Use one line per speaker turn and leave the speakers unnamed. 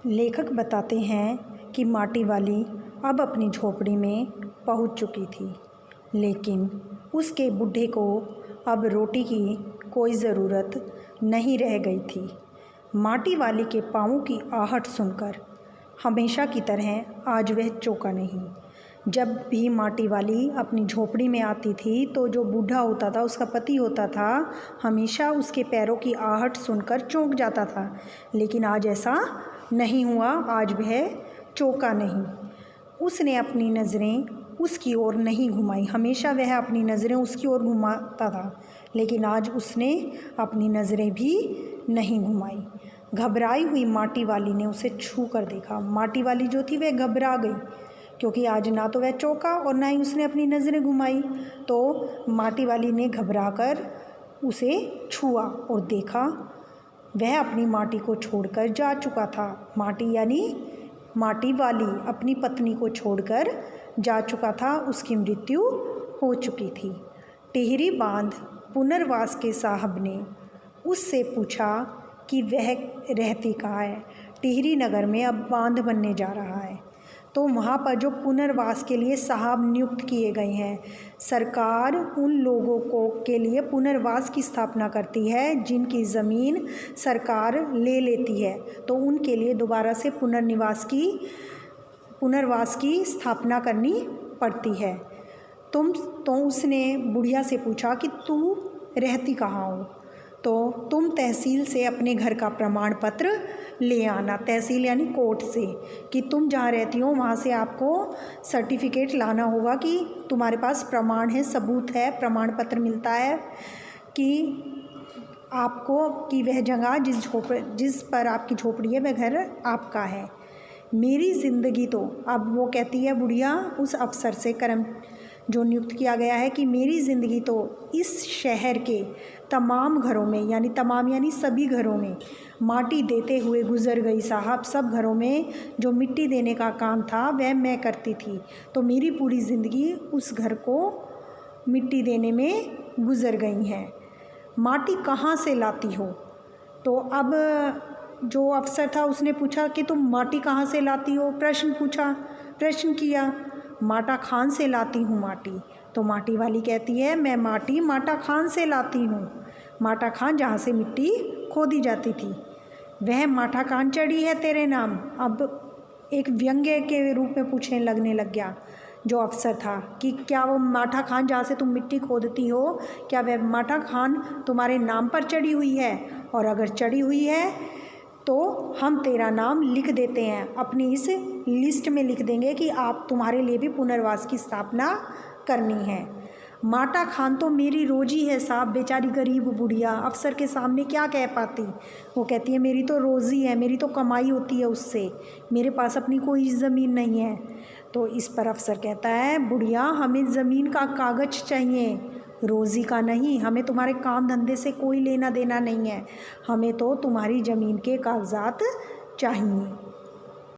लेखक बताते हैं कि माटी वाली अब अपनी झोपड़ी में पहुंच चुकी थी, लेकिन उसके बूढ़े को अब रोटी की कोई ज़रूरत नहीं रह गई थी। माटी वाली के पाँवों की आहट सुनकर हमेशा की तरह आज वह चौंका नहीं। जब भी माटी वाली अपनी झोपड़ी में आती थी तो जो बूढ़ा होता था, उसका पति होता था, हमेशा उसके पैरों की आहट सुनकर चौंक जाता था। लेकिन आज ऐसा नहीं हुआ। आज वह चौंका नहीं। उसने अपनी नज़रें उसकी ओर नहीं घुमाई। हमेशा वह अपनी नज़रें उसकी ओर घुमाता था, लेकिन आज उसने अपनी नज़रें भी नहीं घुमाई। घबराई हुई माटी वाली ने उसे छू कर देखा। माटी वाली जो थी वह घबरा गई, क्योंकि आज ना तो वह चौंका और ना ही उसने अपनी नज़रें घुमाई। तो माटी वाली ने घबराकर उसे छुआ और देखा, वह अपनी माटी को छोड़कर जा चुका था। माटी यानी माटी वाली अपनी पत्नी को छोड़कर जा चुका था। उसकी मृत्यु हो चुकी थी। टिहरी बांध पुनर्वास के साहब ने उससे पूछा कि वह रहती कहाँ है। टिहरी नगर में अब बांध बनने जा रहा है, तो वहाँ पर जो पुनर्वास के लिए साहब नियुक्त किए गए हैं, सरकार उन लोगों को के लिए पुनर्वास की स्थापना करती है जिनकी ज़मीन सरकार ले लेती है, तो उनके लिए दोबारा से पुनर्वास की स्थापना करनी पड़ती है। तो उसने बुढ़िया से पूछा कि तू रहती कहाँ हो, तो तुम तहसील से अपने घर का प्रमाण पत्र ले आना। तहसील यानी कोर्ट से, कि तुम जहाँ रहती हो वहाँ से आपको सर्टिफिकेट लाना होगा कि तुम्हारे पास प्रमाण है, सबूत है, प्रमाण पत्र मिलता है कि आपको कि वह जगह जिस पर आपकी झोपड़ी है वह घर आपका है। मेरी ज़िंदगी तो, अब वो कहती है बुढ़िया उस अफसर से, जो नियुक्त किया गया है, कि मेरी ज़िंदगी तो इस शहर के तमाम घरों में, यानी तमाम यानी सभी घरों में माटी देते हुए गुजर गई साहब। सब घरों में जो मिट्टी देने का काम था वह मैं करती थी, तो मेरी पूरी ज़िंदगी उस घर को मिट्टी देने में गुजर गई है। माटी कहाँ से लाती हो? तो अब जो अफसर था उसने पूछा कि तुम माटी कहाँ से लाती हो, प्रश्न किया। माटा खान से लाती हूँ माटी। तो माटी वाली कहती है मैं माटी माटा खान से लाती हूँ। माटा खान जहाँ से मिट्टी खोदी जाती थी, वह माटा खान चढ़ी है तेरे नाम। अब एक व्यंग्य के रूप में पूछने लगने लग गया जो अफसर था कि क्या वो माटा खान जहाँ से तुम मिट्टी खोदती हो, क्या वह माटा खान तुम्हारे नाम पर चढ़ी हुई है? और अगर चढ़ी हुई है तो हम तेरा नाम लिख देते हैं, अपनी इस लिस्ट में लिख देंगे कि आप तुम्हारे लिए भी पुनर्वास की स्थापना करनी है। माटा खान तो मेरी रोजी है साहब। बेचारी गरीब बुढ़िया अफसर के सामने क्या कह पाती। वो कहती है मेरी तो रोज़ी है, मेरी तो कमाई होती है उससे, मेरे पास अपनी कोई ज़मीन नहीं है। तो इस पर अफसर कहता है बुढ़िया हमें ज़मीन का कागज़ चाहिए, रोज़ी का नहीं। हमें तुम्हारे काम धंधे से कोई लेना देना नहीं है, हमें तो तुम्हारी ज़मीन के कागजात चाहिए।